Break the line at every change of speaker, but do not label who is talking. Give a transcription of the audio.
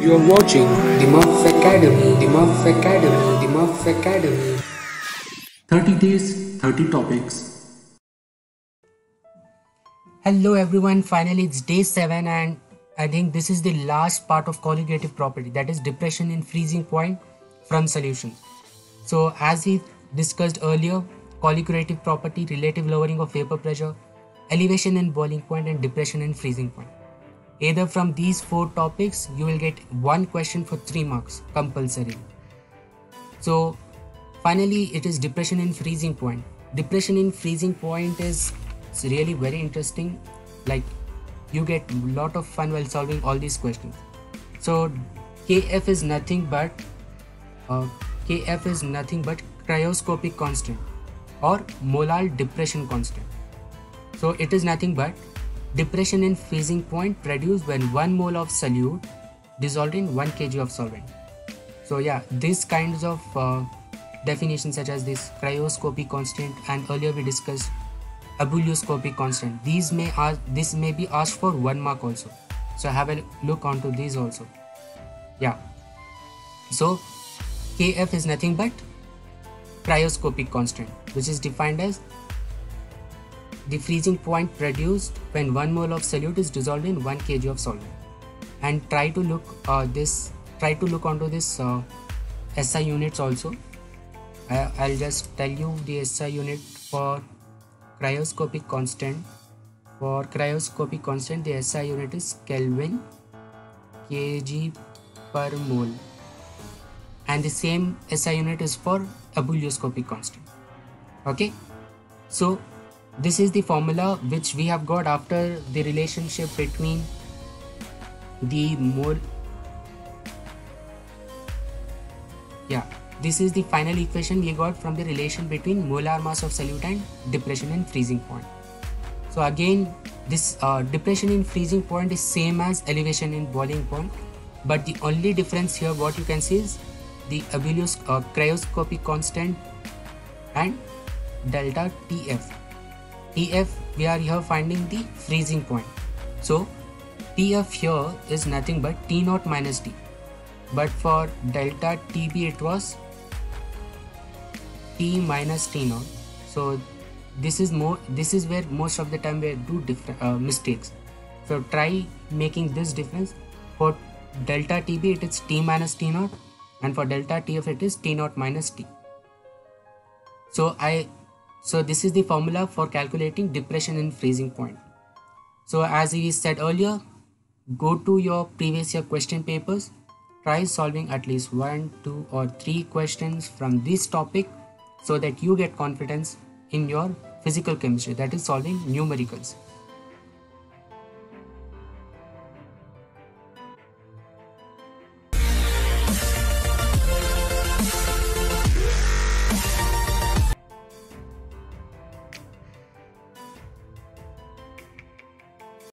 You're watching the Muff Academy, the Muff Academy, the Muff Academy.
30 days, 30 topics.
Hello everyone, finally it's day 7 and I think this is the last part of colligative property, that is depression in freezing point from solutions. So as we discussed earlier, colligative property, relative lowering of vapor pressure, elevation in boiling point and depression in freezing point. Either from these 4 topics you will get one question for 3 marks compulsory. So finally it is depression in freezing point. Depression in freezing point is really very interesting, like you get a lot of fun while solving all these questions. So Kf is nothing but cryoscopic constant or molar depression constant. So it is nothing but depression in freezing point produced when 1 mole of solute dissolved in 1 kg of solvent. So yeah, these kinds of definitions such as this cryoscopic constant, and earlier we discussed ebullioscopic constant. This may be asked for 1 mark also. So have a look onto these also. Yeah. So Kf is nothing but cryoscopic constant, which is defined as the freezing point produced when 1 mole of solute is dissolved in 1 kg of solvent. And try to look onto this SI units also. I'll just tell you the SI unit for cryoscopic constant. For cryoscopic constant, the SI unit is Kelvin kg per mole, and the same SI unit is for ebullioscopic constant. Okay, so this is the formula which we have got after the relationship between the mole. Yeah, this is the final equation we got from the relation between molar mass of solute and depression in freezing point. So again, this depression in freezing point is same as elevation in boiling point, but the only difference here what you can see is the cryoscopic constant and delta Tf. Tf, we are here finding the freezing point. So Tf here is nothing but T0 minus T, but for delta Tb it was T minus T0. So this is where most of the time we do mistakes. So try making this difference. For delta Tb it is T minus T0, and for delta Tf it is T0 minus T. So this is the formula for calculating depression in freezing point. So as we said earlier, go to your previous year question papers, try solving at least 1, 2 or 3 questions from this topic so that you get confidence in your physical chemistry, that is solving numericals.